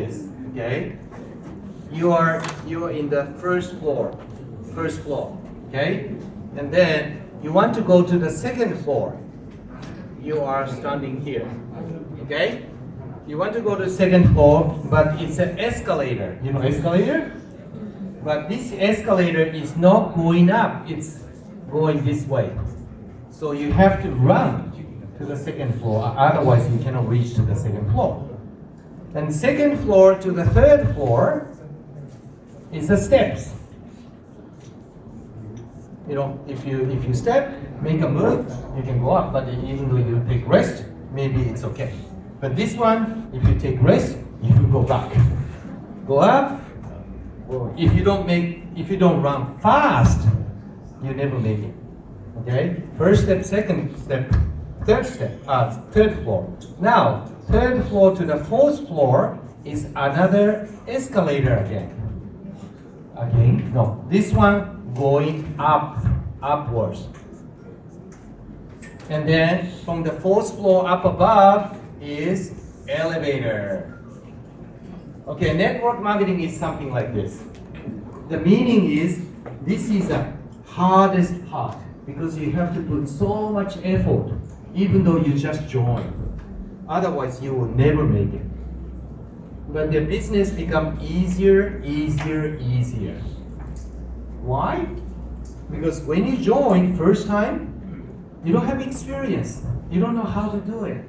this. Okay, you are in the first floor, okay, and then you want to go to the second floor. You are standing here, okay. You want to go to the second floor, but it's an escalator. You know escalator? But this escalator is not going up, it's going this way. So you have to run to the second floor, otherwise you cannot reach to the second floor. And second floor to the third floor is the steps. You know, if you step, make a move, you can go up, but even though you take rest, maybe it's okay. But this one, if you take rest, you can go back. Go up. If you don't run fast, you never make it. Okay? First step, second step, third floor. Now, third floor to the fourth floor is another escalator again. No, this one going upwards. And then from the fourth floor up above is elevator. Okay, network marketing is something like this. The meaning is, this is the hardest part because you have to put so much effort even though you just join. Otherwise, you will never make it. But the business becomes easier. Why? Because when you join first time, you don't have experience. You don't know how to do it.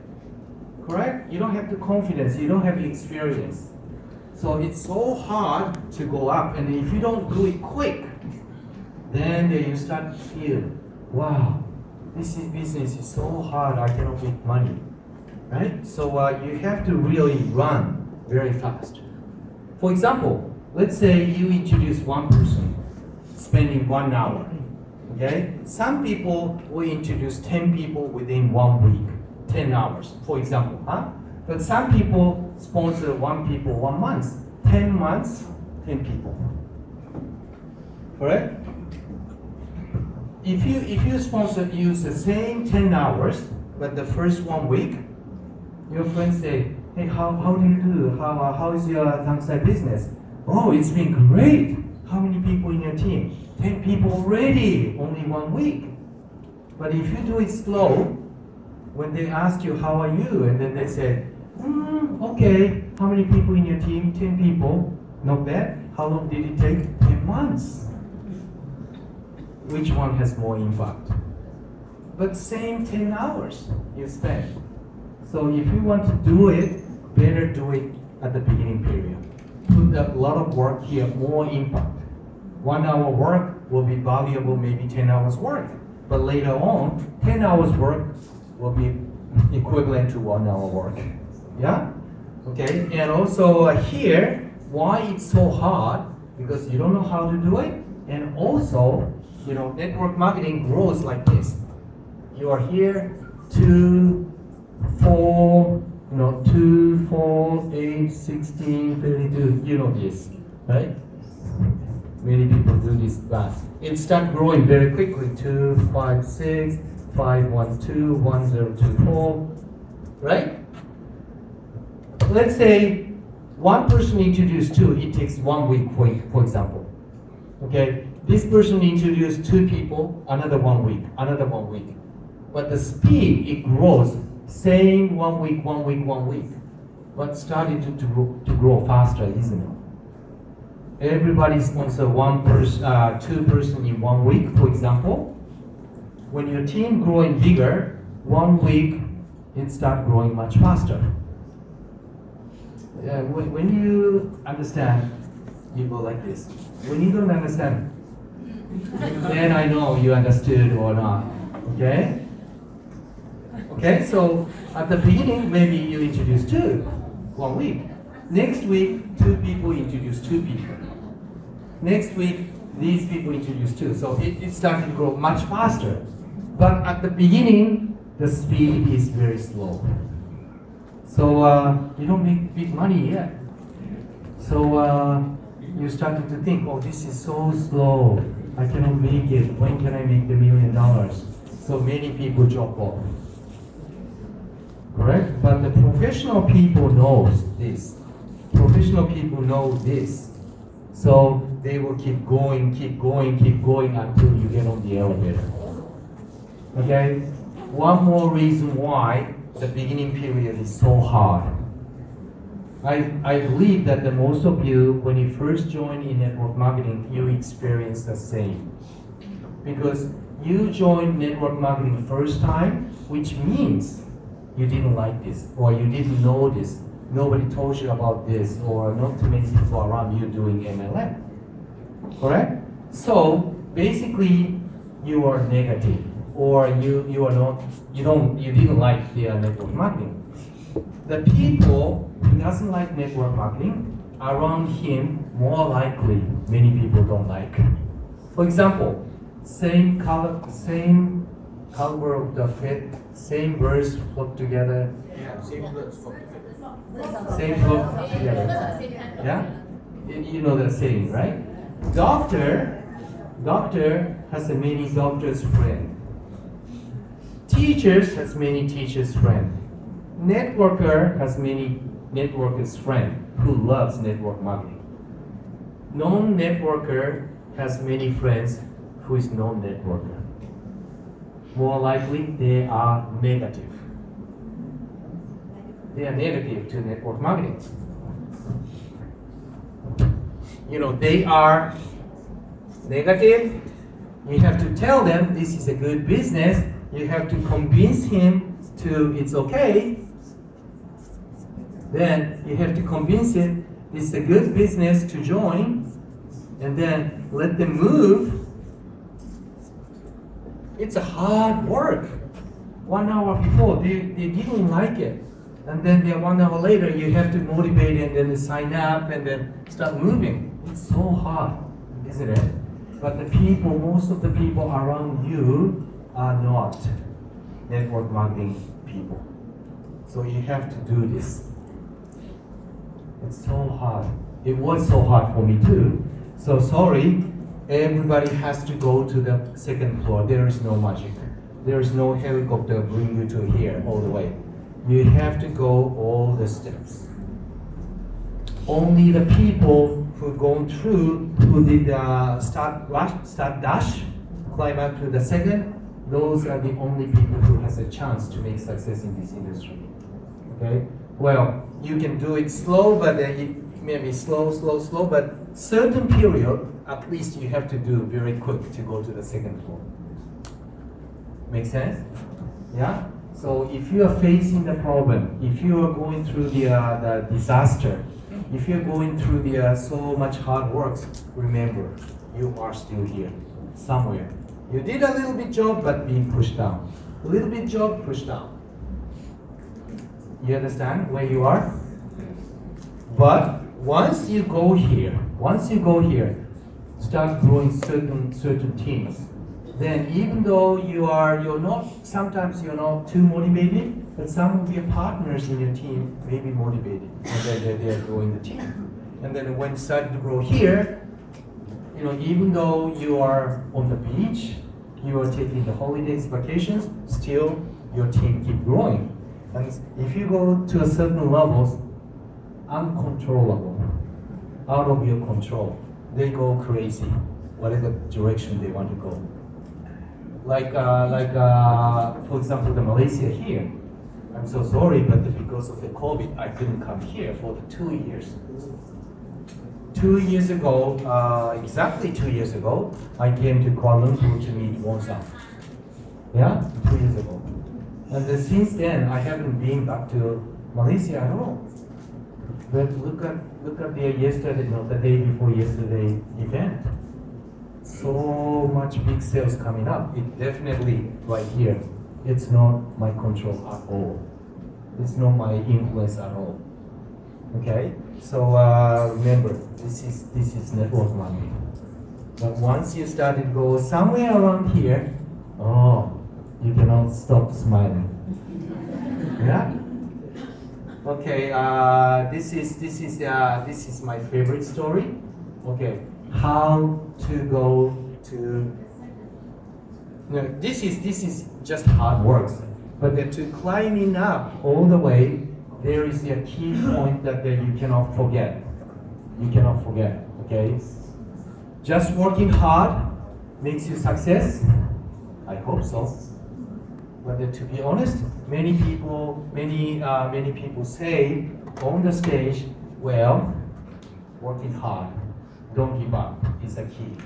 Correct? You don't have the confidence. You don't have the experience. So it's so hard to go up. And if you don't do it quick, then you start to feel, wow, this business is so hard, I cannot make money. Right? So you have to really run very fast. For example, let's say you introduce one person spending 1 hour. Okay? Some people will introduce 10 people within 1 week, 10 hours, for example. But some people sponsor 1 people 1 month, 10 months, 10 people. Correct? If you sponsor use the same 10 hours, but the first 1 week, your friends say, hey, how do you do? How is your Tangsai business? Oh, it's been great. How many people in your team? 10 people already, only 1 week. But if you do it slow, when they ask you, how are you? And then they say, okay, how many people in your team? 10 people, not bad. How long did it take? 10 months. Which one has more impact? But same 10 hours you spend. So if you want to do it, better do it at the beginning period. Put a lot of work here, more impact. 1 hour work will be valuable, maybe 10 hours work. But later on, 10 hours work will be equivalent to 1 hour work. Yeah? Okay, and also here, why it's so hard? Because you don't know how to do it. And also, network marketing grows like this. You are here, 2, 4, 2, 4, 8, 16, 32, you know this, right? Many people do this fast. It starts growing very quickly, 2, 5, 6, 5, 1, 2, 1, 0, 2, 4, right? Let's say one person introduced 2, it takes 1 week, for example. Okay, this person introduced 2 people, another 1 week, another 1 week. But the speed, it grows, same 1 week, 1 week, 1 week. But starting to grow faster, isn't it? Everybody sponsor 2 person in 1 week, for example. When your team growing bigger, 1 week, it start growing much faster. When you understand, you go like this. When you don't understand, then I know you understood or not. Okay? Okay, so at the beginning, maybe you introduce 2, 1 week. Next week, 2 people introduce 2 people. Next week, these people introduce 2. So it started to grow much faster. But at the beginning, the speed is very slow. So you don't make big money yet. So you started to think, oh, this is so slow. I cannot make it. When can I make the $1 million? So many people drop off. Correct? But the professional people knows this. Professional professional people know this. So they will keep going until you get on the elevator. Okay? One more reason why the beginning period is so hard. I believe that the most of you, when you first join in network marketing, you experience the same. Because you joined network marketing first time, which means you didn't like this, or you didn't know this, nobody told you about this, or not too many people around you doing MLM. Correct? So basically you are negative, or you didn't like the network marketing. The people who doesn't like network marketing around him, more likely many people don't like. For example, same color of the fit, same birds flock together. Yeah, same birds flock together. Same flock together. Yeah? You know the saying, right? Doctor has a many doctor's friend. Teachers has many teachers' friend. Networker has many networkers' friend who loves network marketing. Non-networker has many friends who is non-networker. More likely, they are negative. They are negative to network marketing. They are negative. You have to tell them this is a good business. You have to convince him to it's okay. Then you have to convince him it's a good business to join, and then let them move. It's a hard work. 1 hour before, they didn't like it. And then 1 hour later, you have to motivate and then sign up and then start moving. It's so hard, isn't it? But most of the people around you are not network marketing people. So you have to do this. It's so hard. It was so hard for me too. So sorry, everybody has to go to the second floor. There is no magic. There is no helicopter bring you to here all the way. You have to go all the steps. Only the people who gone through, who did start dash, climb up to the second, those are the only people who has a chance to make success in this industry. Okay? Well, you can do it slow, but it may be slow, but certain period, at least you have to do very quick to go to the second floor. Make sense? Yeah? So if you are facing the problem, if you are going through the disaster, if you're going through the so much hard work, remember, you are still here, somewhere. You did a little bit job, but being pushed down. A little bit job, pushed down. You understand where you are? But once you go here, start growing certain teams. Then even though sometimes you're not too motivated, but some of your partners in your team may be motivated, and they're growing the team. And then when you start to grow here, even though you are on the beach, you are taking the holidays, vacations, still your team keep growing. And if you go to a certain levels, uncontrollable, out of your control, they go crazy, whatever direction they want to go. Like for example, the Malaysia here. I'm so sorry, but because of the COVID, I couldn't come here for the 2 years. 2 years ago, exactly 2 years ago, I came to Kuala Lumpur to meet Won-san. Yeah, 2 years ago. And then since then, I haven't been back to Malaysia at all. But look at the day before yesterday event. So much big sales coming up. It definitely right here. It's not my control at all. It's not my influence at all. Okay. So remember, this is network marketing. But once you start to go somewhere around here, you cannot stop smiling. Yeah. Okay. This is my favorite story. Okay. How to go to. This is just hard work, but to climbing up all the way, there is a key point that you cannot forget. You cannot forget, okay? Just working hard makes you success? I hope so. But to be honest, many people say on the stage, well, working hard, don't give up is the key.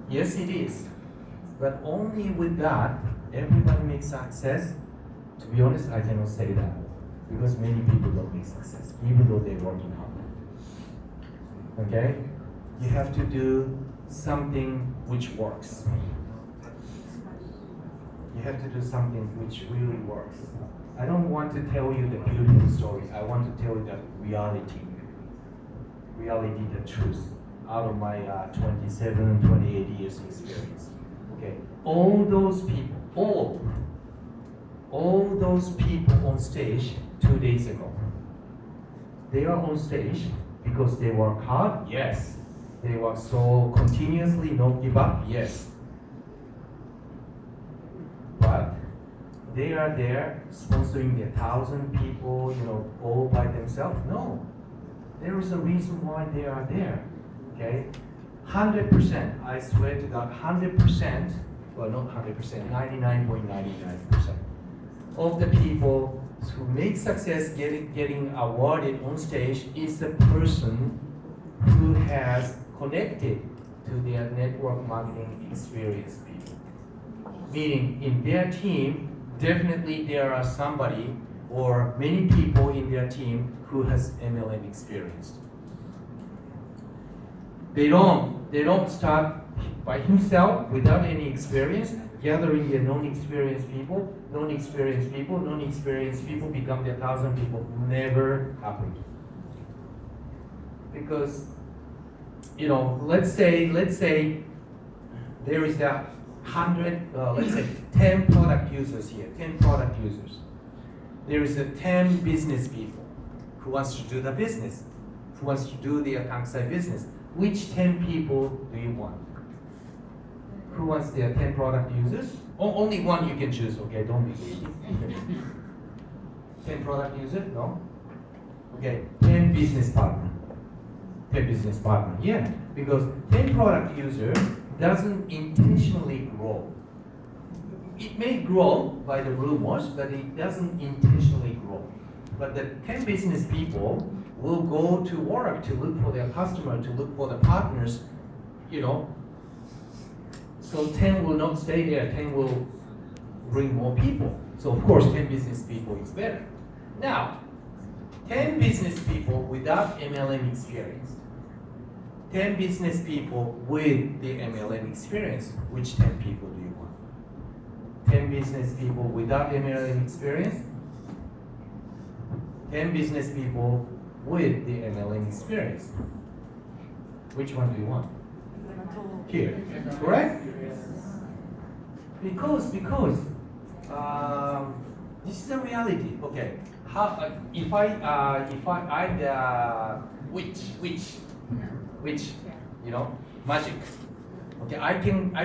Yes, it is. But only with that, everybody makes success. To be honest, I cannot say that. Because many people don't make success, even though they're working hard. Okay? You have to do something which works. You have to do something which really works. I don't want to tell you the beautiful stories. I want to tell you the reality, the truth, out of my 27, 28 years experience. Okay, all those people on stage 2 days ago, they are on stage because they work hard, yes. They work so continuously, not give up, yes. But they are there sponsoring the 1,000 people, all by themselves. No, there is a reason why they are there. Okay, 100%. I swear to God, 100%. Well, not 100%. 99.99% of the people who make success getting awarded on stage is the person who has connected to their network marketing experience people. Meaning in their team, definitely there are somebody or many people in their team who has MLM experience. They don't start by himself without any experience, gathering the non-experienced people become the 1,000 people. Never happened. Because, let's say there is 10 product users here, 10 product users. There is 10 business people who wants to do the business, who wants to do the Tanksai business. Which 10 people do you want? Who wants the 10 product users? Only one you can choose, okay? Don't be greedy. 10 product users? No? Okay, 10 business partner. 10 business partner, yeah. Because 10 product user doesn't intentionally grow. It may grow by the rumors, but it doesn't intentionally grow. But the 10 business people will go to work to look for their customer, to look for the partners, So 10 will not stay there, 10 will bring more people. So of course 10 business people is better. Now, 10 business people without MLM experience. 10 business people with the MLM experience. Which 10 people do you want? 10 business people without MLM experience. 10 business people with the MLM experience. Which one do you want? Here, correct? Because this is the reality. Okay, how if I which magic. Okay, I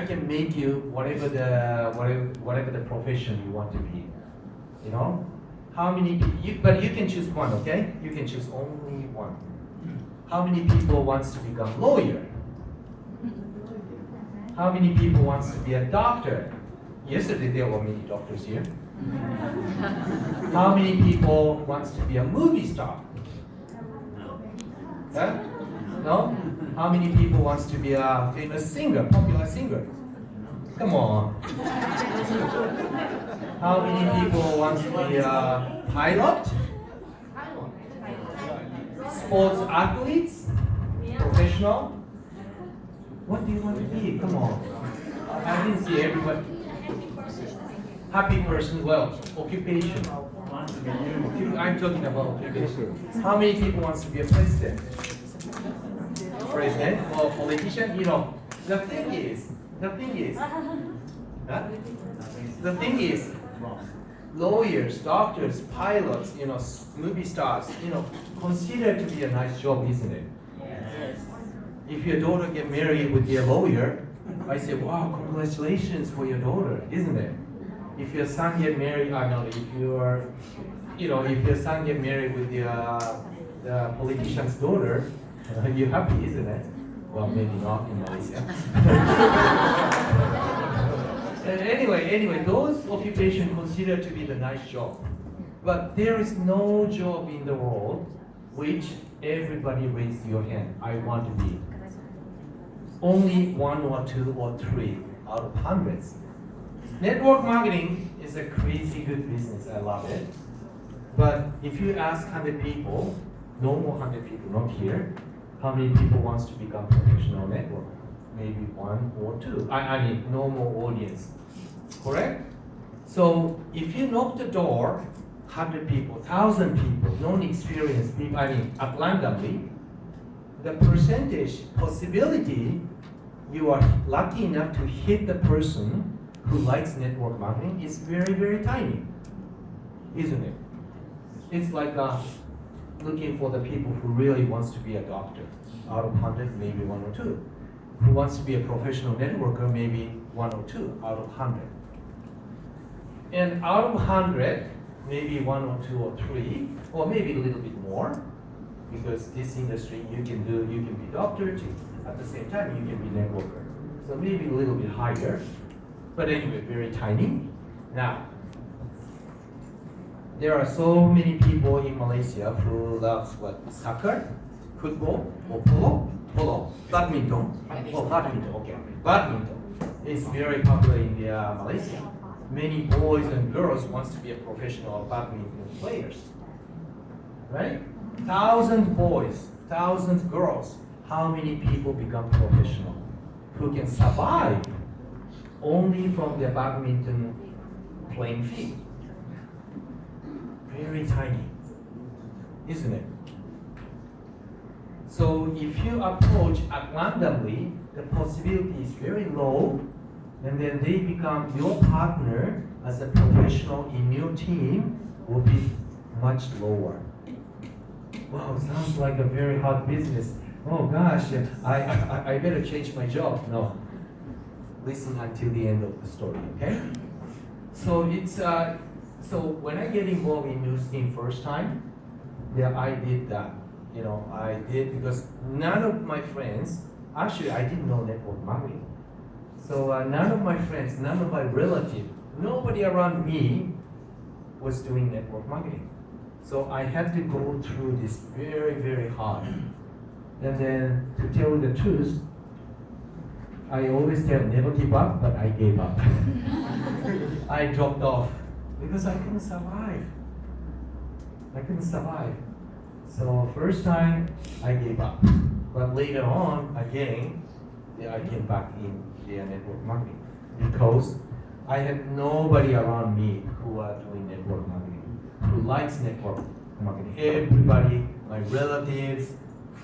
can make you whatever the profession you want to be. How many people? But you can choose one. Okay, you can choose only one. How many people wants to become lawyer? How many people wants to be a doctor? Yesterday there were many doctors here. How many people wants to be a movie star? Huh? No? How many people wants to be a famous singer, popular singer? Come on. How many people wants to be a pilot? Sports athletes? Professional? What do you want to be? Come on. I didn't see everybody. Happy person, well, occupation. I'm talking about occupation. How many people wants to be a president? President or politician? The thing is, lawyers, doctors, pilots, movie stars, considered to be a nice job, isn't it? If your daughter get married with a lawyer, I say, wow, congratulations for your daughter, isn't it? If your son get married, if your son get married with the politician's daughter, You're happy, isn't it? Well, maybe not in Malaysia. Anyway, those occupations considered to be the nice job. But there is no job in the world which everybody raise your hand, I want to be. Only one or two or three out of hundreds. Network marketing is a crazy good business, I love it. But if you ask 100 people, no more 100 people, not here, how many people wants to become professional network? Maybe one or two. I mean, no more audience, correct? So if you knock the door, 100 people, 1,000 people, non-experienced people, at randomly, the percentage, possibility, you are lucky enough to hit the person who likes network marketing is very, very tiny, isn't it? It's like looking for the people who really wants to be a doctor. Out of 100, maybe one or two. Who wants to be a professional networker, maybe one or two out of 100. And out of 100, maybe one or two or three, or maybe a little bit more, because this industry you can be doctor too. At the same time, you can be networker. So maybe a little bit higher, but anyway, very tiny. Now, there are so many people in Malaysia who loves soccer, football, or polo, badminton. Oh, badminton, okay. Badminton is very popular in Malaysia. Many boys and girls wants to be a professional badminton players, right? 1,000 boys, 1,000 girls. How many people become professional who can survive only from their badminton playing field? Very tiny, isn't it? So if you approach randomly, the possibility is very low, and then they become your partner as a professional in your team will be much lower. Wow, sounds like a very hard business. Oh gosh, I better change my job. No, listen until the end of the story, okay? So it's so when I get involved in news team first time, yeah, I did that. I did because none of my friends, actually I didn't know network marketing. So none of my friends, none of my relatives, nobody around me was doing network marketing. So I had to go through this very, very hard. And then to tell you the truth, I always tell never give up, but I gave up. I dropped off because I couldn't survive. So first time I gave up, but later on again, I came back in the network marketing because I had nobody around me who are doing network marketing, who likes network marketing. Everybody, my relatives,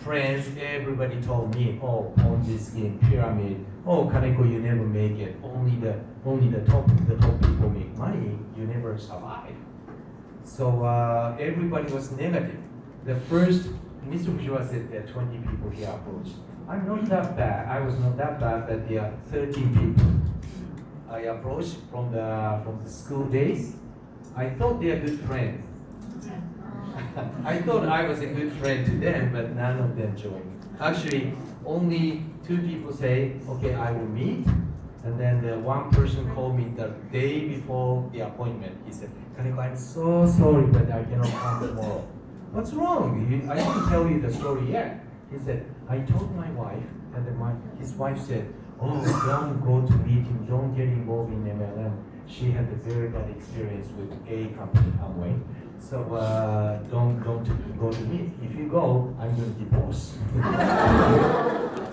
friends, everybody told me, oh, Ponzi scheme, pyramid. Oh, Kaneko, you never make it. Only the top people make money. You never survive. So everybody was negative. The first, Mr. Fujiwara said there are 20 people he approached. I'm not that bad. I was not that bad, but there are 13 people I approached from the school days. I thought they are good friends. I thought I was a good friend to them, but none of them joined. Actually, only 2 people say, okay, I will meet. And then the one person called me the day before the appointment. He said, Kaneko, I'm so sorry, but I cannot come tomorrow. What's wrong? I didn't tell you the story yet. He said, I told my wife, and then his wife said, oh, don't go to meeting, don't get involved in MLM. She had a very bad experience with a company, Amway. So don't go to meet. If you go, I'm going to divorce.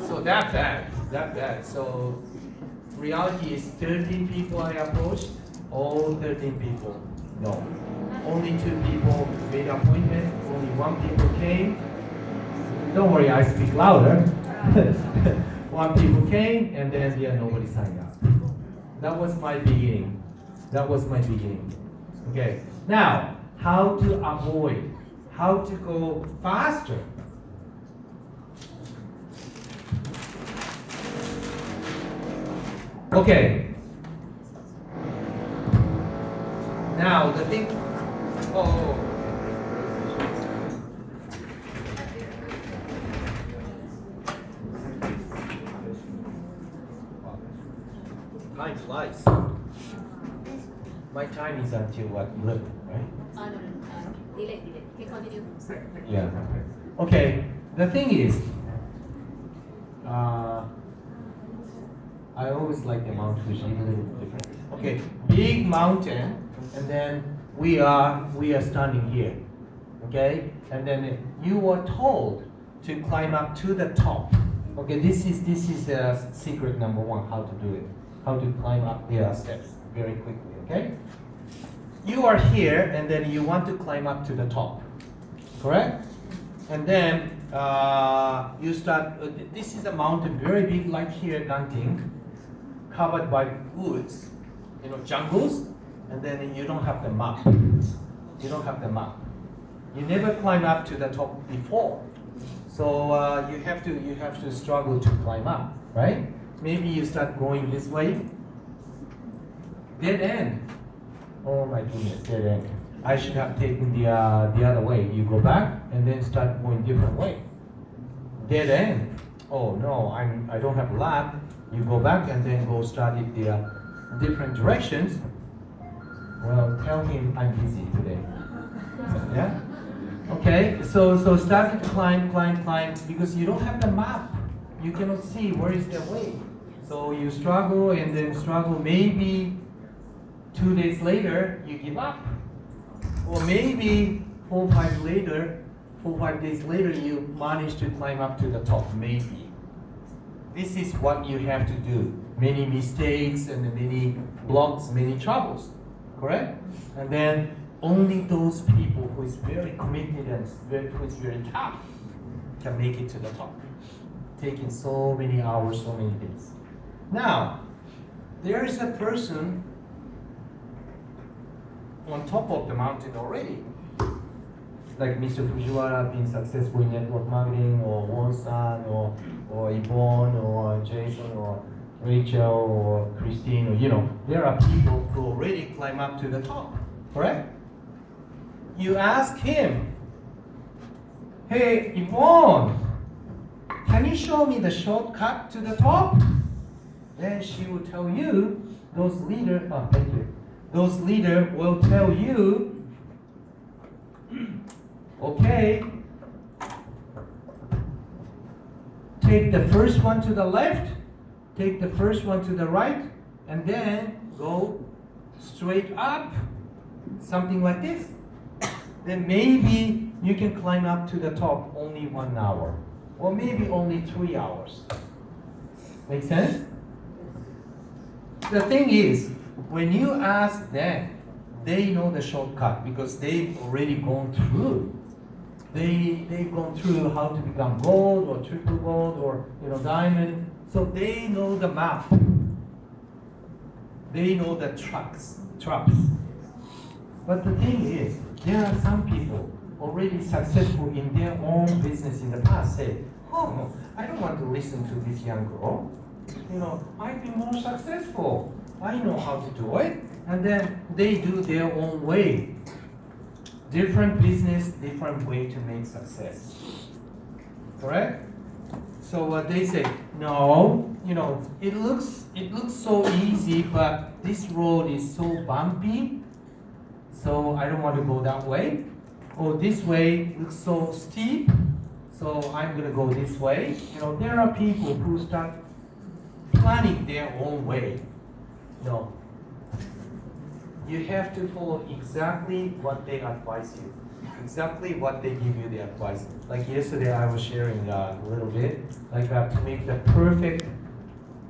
So that bad. So reality is 13 people I approached, all 13 people, no. Only 2 people made appointment, only 1 people came. Don't worry, I speak louder. 1 people came, and then nobody signed up. That was my beginning. Okay, now, how to avoid, how to go faster. Okay. Now the thing. Oh. time flies. My time is until what, 11, right? No. Delay. Okay, continue. Yeah. Okay. The thing is, I always like the Mount Fuji, a little bit different. Okay, big mountain, and then we are standing here. Okay, and then you were told to climb up to the top. Okay, this is secret number one, how to do it, how to climb up the steps very quickly. Okay, you are here, and then you want to climb up to the top, correct? And then you start. This is a mountain, very big, like here, Ganting, covered by woods, jungles, and then you don't have the map. You don't have the map. You never climb up to the top before, so you have to struggle to climb up, right? Maybe you start going this way. Dead end. Oh my goodness, dead end. I should have taken the other way. You go back and then start going different way. Dead end. Oh no, I don't have lap. You go back and then go start it the different directions. Well, tell him I'm busy today. Yeah. Okay. So start to climb because you don't have the map. You cannot see where is the way. So you struggle and then struggle. Maybe 2 days later you give up. Or maybe 4 or 5 days later, you manage to climb up to the top, maybe. This is what you have to do. Many mistakes and many blocks, many troubles, correct? And then only those people who is very committed and who is very tough can make it to the top. Taking so many hours, so many days. Now, there is a person on top of the mountain already. Like Mr. Fujiwara being successful in network marketing, or Won-san, or Yvonne, or Jason, or Rachel, or Christine, or there are people who already climb up to the top, correct? You ask him, hey Yvonne, can you show me the shortcut to the top? Then she will tell you, those leaders will tell you, okay, take the first one to the left, take the first one to the right, and then go straight up, something like this. Then maybe you can climb up to the top only 1 hour, or maybe only 3 hours. Make sense? The thing is, when you ask them, they know the shortcut because they've already gone through. They've gone through how to become gold or triple gold or diamond. So they know the map. They know the traps. But the thing is, there are some people already successful in their own business in the past say, oh, I don't want to listen to this young girl. I've been more successful. I know how to do it. And then they do their own way. Different business, different way to make success. Correct? So they say, no, it looks so easy, but this road is so bumpy, so I don't want to go that way. Or this way looks so steep, so I'm going to go this way. There are people who start planning their own way. No. You have to follow exactly what they advise you, exactly what they give you the advice. Like yesterday, I was sharing a little bit, like to make the perfect,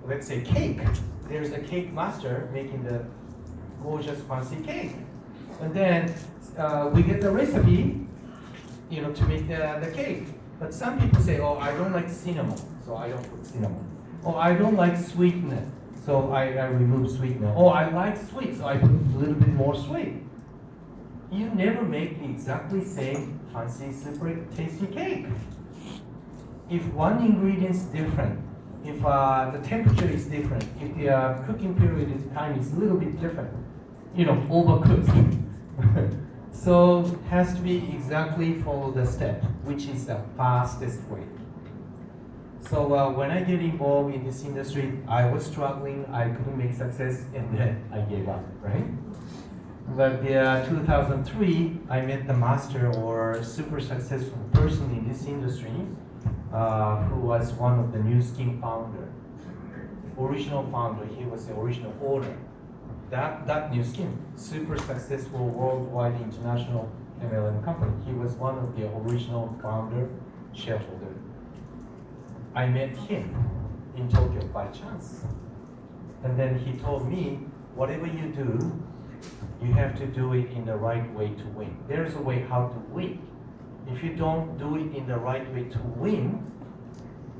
let's say, cake. There's a cake master making the gorgeous fancy cake, and then we get the recipe, to make the cake. But some people say, oh, I don't like cinnamon, so I don't put cinnamon. Or I don't like sweetness, so I remove sweetener. Oh, I like sweet, so I put a little bit more sweet. You never make the exactly same fancy, super tasty cake. If one ingredient is different, if the temperature is different, if the cooking period time is a little bit different, overcooked. So it has to be exactly follow the step, which is the fastest way. So when I get involved in this industry, I was struggling, I couldn't make success, and then I gave up, right? But 2003, I met the master or super successful person in this industry, who was one of the New Skin founder, original founder. He was the original owner. That New Skin, super successful worldwide international MLM company. He was one of the original founder, shareholder. I met him in Tokyo by chance. And then he told me, whatever you do, you have to do it in the right way to win. There's a way how to win. If you don't do it in the right way to win,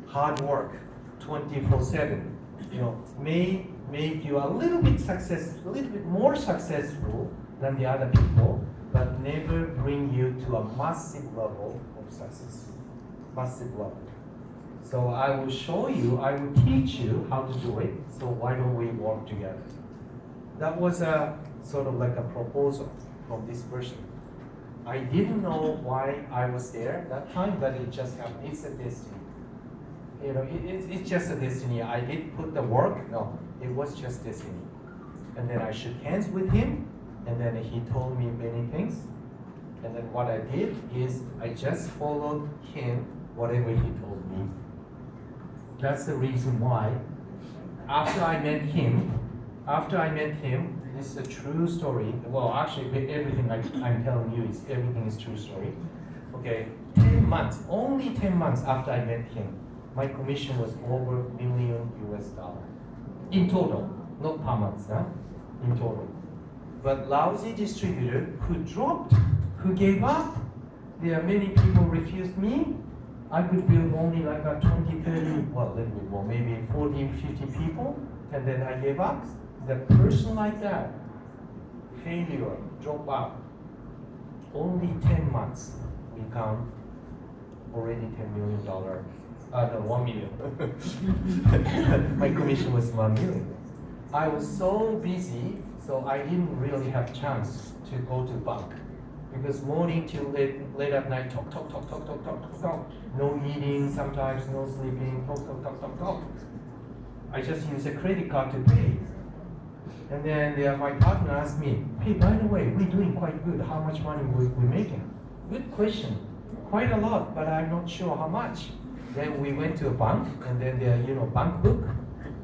hard work, 24/7, may make you a little bit more successful than the other people, but never bring you to a massive level of success. Massive level. So I will show you, I will teach you how to do it. So why don't we work together? That was a sort of like a proposal from this person. I didn't know why I was there that time, but it just happened. It's a destiny. It's just a destiny. I didn't put the work. No, it was just destiny. And then I shook hands with him, and then he told me many things. And then what I did is I just followed him, whatever he told me. That's the reason why. After I met him, this is a true story. Well, actually, everything I'm telling you is everything is true story. Okay, 10 months, only 10 months after I met him, my commission was over $1 million in total, not per month, huh? In total. But lousy distributor who dropped, who gave up. There are many people refused me. I could build only like a 20, 30, well, a little bit more, maybe 40, 50 people, and then I gave up. The person like that, failure, drop out. Only 10 months, we come already $10 million. No, 1 million. My commission was 1 million. I was so busy, so I didn't really have chance to go to bank. Because morning till late at night, talk. No eating, sometimes no sleeping, talk. I just use a credit card to pay. And then my partner asked me, hey, by the way, we're doing quite good. How much money we're making? Good question. Quite a lot, but I'm not sure how much. Then we went to a bank, and then bank book,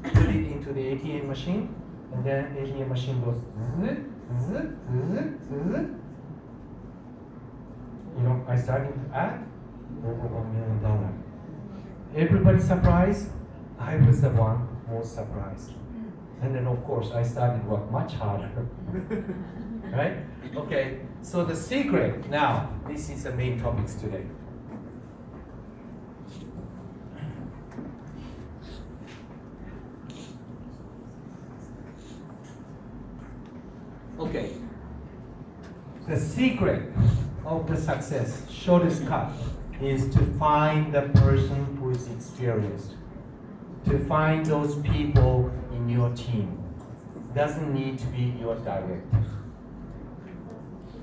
put it into the ATM machine, and then ATM machine goes zzz. I started to add over $1 million. Everybody surprised. I was the one most surprised. And then of course I started work much harder. Right? Okay, so the secret now, this is the main topics today. Okay. The secret of the success, shortest cut, is to find the person who is experienced. To find those people in your team. Doesn't need to be your direct.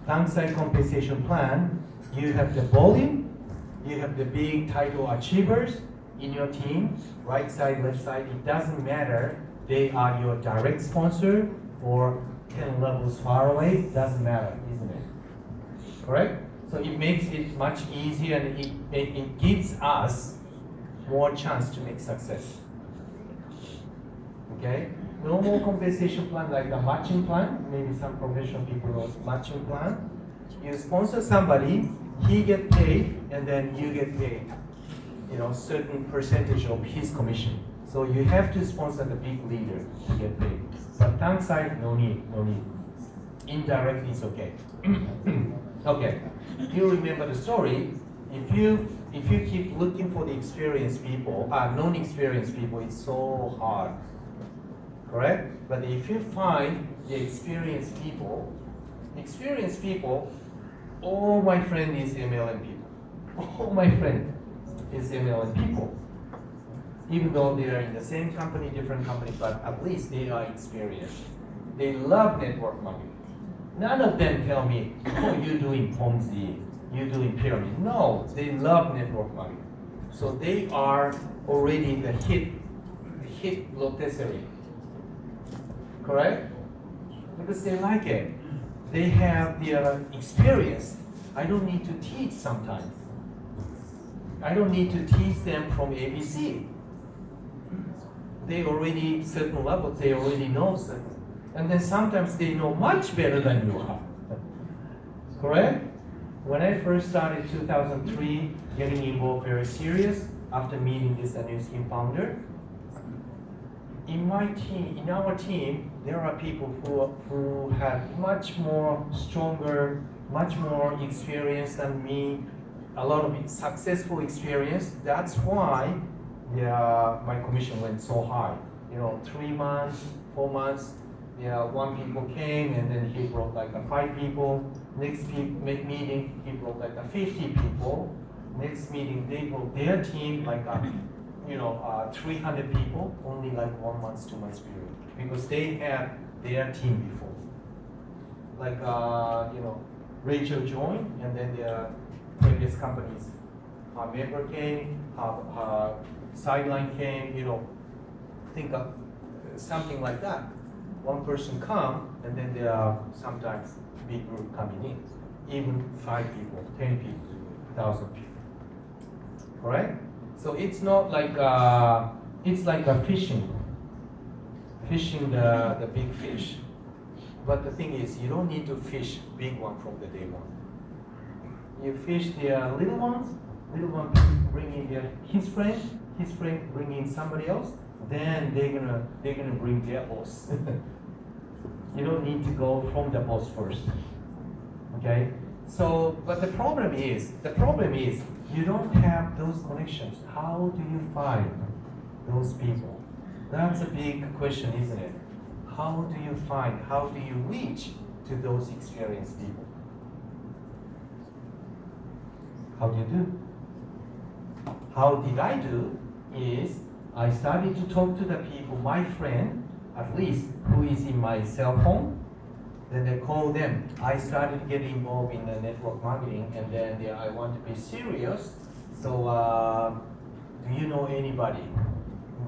Downside compensation plan, you have the volume, you have the big title achievers in your team, right side, left side, it doesn't matter. They are your direct sponsor or 10 levels far away, doesn't matter, isn't it? Correct? So it makes it much easier, and it gives us more chance to make success. Okay? Normal compensation plan like the matching plan, maybe some professional people know matching plan. You sponsor somebody, he get paid, and then you get paid. Certain percentage of his commission. So you have to sponsor the big leader to get paid. But downside, no need. Indirect is okay. Okay, you remember the story. If you keep looking for the experienced people, non-experienced people, it's so hard. Correct? But if you find the experienced people, all my friend is MLM people. All my friend is MLM people. Even though they are in the same company, different company, but at least they are experienced. They love network marketing. None of them tell me, oh, you're doing Ponzi, you're doing pyramid. No, they love network marketing. So they are already the hit rotisserie. Correct? Because they like it. They have their experience. I don't need to teach sometimes. I don't need to teach them from ABC. They already, certain levels, they already know certain. And then sometimes they know much better than you are. Correct? When I first started 2003, getting involved very serious after meeting this new scheme founder, in our team, there are people who have much more stronger, much more experience than me, a lot of successful experience. That's why my commission went so high. 3 months, 4 months, one people came and then he brought like 5 people. Next meeting, he brought like 50 people. Next meeting, they brought their team like 300 people, only like 1 month, 2 months period, because they had their team before. Like Rachel joined, and then their previous companies, her member came, her sideline came, think of something like that. One person come, and then there are sometimes big group coming in, even 5 people, 10 people, 1,000 people. Correct? So it's not like it's like a fishing the big fish. But the thing is, you don't need to fish big one from the day one. You fish the little ones. Little one bring in his friend bring in somebody else. Then they're gonna bring their boss. You don't need to go from the boss first. Okay? So, but the problem is you don't have those connections. How do you find those people? That's a big question, isn't it? How do you reach to those experienced people? How do you do? How did I do is I started to talk to the people, my friend, at least, who is in my cell phone. Then I call them. I started getting involved in the network marketing, and then I want to be serious. So, do you know anybody?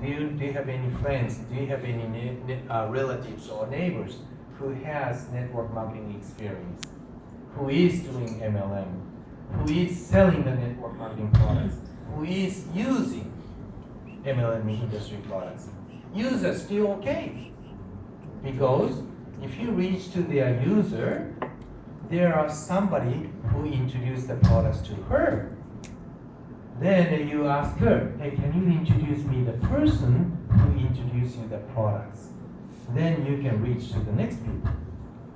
Do you have any friends? Do you have any relatives or neighbors who has network marketing experience? Who is doing MLM? Who is selling the network marketing products? Who is using MLM industry products? User still okay, because if you reach to their user, there are somebody who introduced the products to her. Then you ask her, hey, can you introduce me the person who introduced you the products? Then you can reach to the next people.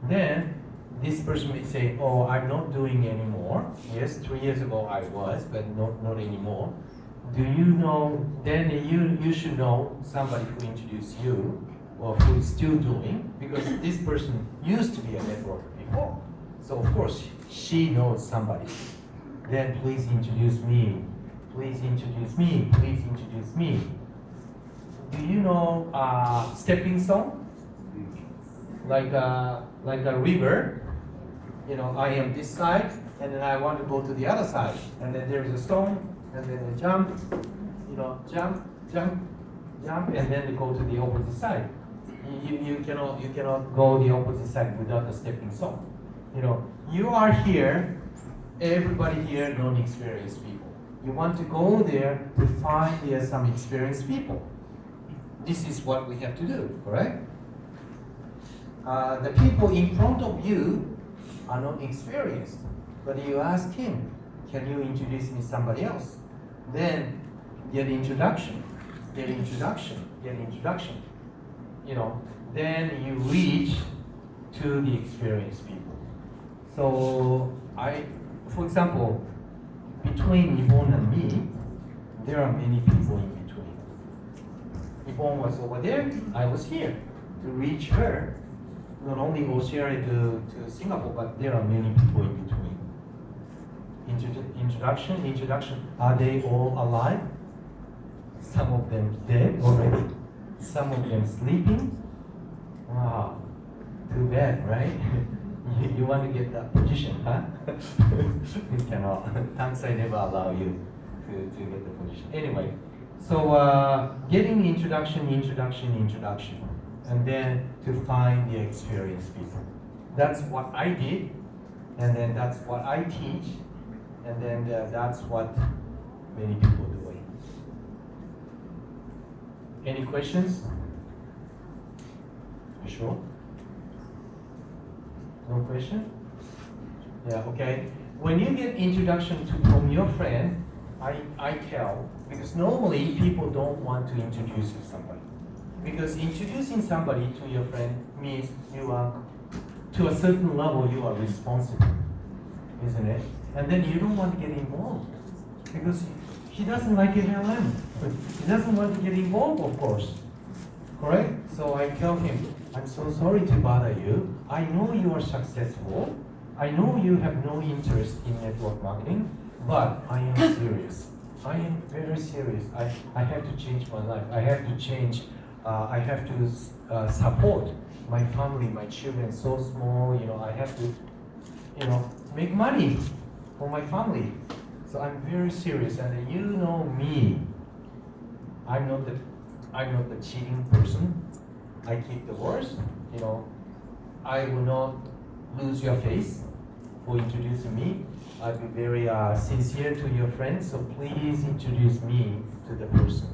Then this person may say, oh, I'm not doing anymore. Yes, 3 years ago I was, but not anymore. Do you know, then you should know somebody who introduced you, or who is still doing, because this person used to be a networker before. So of course, she knows somebody. Then please introduce me. Please introduce me. Please introduce me. Do you know stepping stone? Like a river. I am this side, and then I want to go to the other side. And then there is a stone, and then you jump, jump, and then you go to the opposite side. You cannot go the opposite side without a stepping stone. You are here, everybody here non-experienced people. You want to go there to find there some experienced people. This is what we have to do, correct? The people in front of you are not experienced, but you ask him, can you introduce me somebody else? Then get introduction. Then you reach to the experienced people. So for example, between Yvonne and me, there are many people in between. Yvonne was over there, I was here. To reach her, not only Australia to Singapore, but there are many people in between. Introduction. Are they all alive? Some of them dead already. Some of them sleeping. Wow, too bad, right? You want to get that position, huh? You cannot. Tangsai never allow you. to get the position. Anyway, so getting introduction, and then to find the experienced people. That's what I did, and then that's what I teach, and then that's what many people do. Any questions? You sure? No question? Yeah, okay. When you get introduction from your friend, I tell, because normally people don't want to introduce you to somebody. Because introducing somebody to your friend means you are, to a certain level, you are responsible, isn't it? And then you don't want to get involved. Because he doesn't like MLM. He doesn't want to get involved, of course. Correct? So I tell him, I'm so sorry to bother you. I know you are successful. I know you have no interest in network marketing, but I am serious. I am very serious. I have to change my life. I have to change. I have to support my family, my children, so small. I have to, make money for my family. So I'm very serious, and you know me. I'm not the cheating person. I keep the words. I will not lose your face for introducing me. I'll be very sincere to your friends. So please introduce me to the person.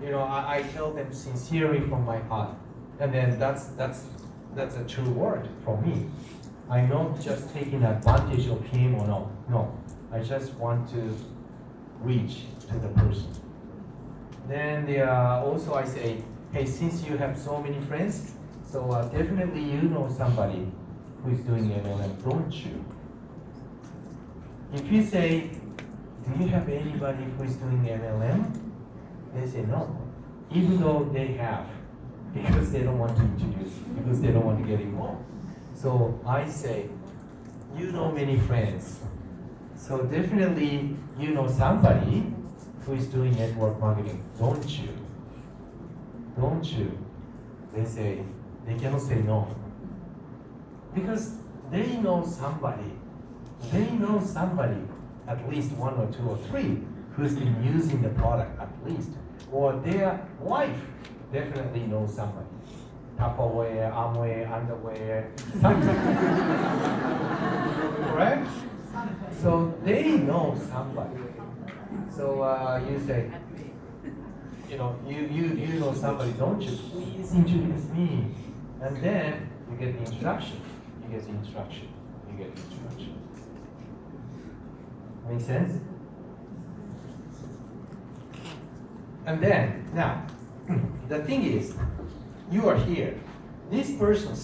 I tell them sincerely from my heart, and then that's a true word for me. I'm not just taking advantage of him or no. No. I just want to reach to the person. Then also I say, hey, since you have so many friends, so definitely you know somebody who is doing MLM, don't you? If you say, do you have anybody who is doing MLM? They say no, even though they have, because they don't want to introduce, because they don't want to get involved. So I say, you know many friends. So definitely you know somebody who is doing network marketing, don't you? Don't you? They say, they cannot say no. Because they know somebody. They know somebody, at least one or two or three, who's been using the product at least. Or their wife definitely knows somebody. Tupperware, Amway, underwear, something. Correct? So they know somebody. So you say, you know somebody, don't you? Please introduce me. And then you get the introduction. You get the instruction. You get the instruction. Make sense? And then, now, the thing is, you are here. This person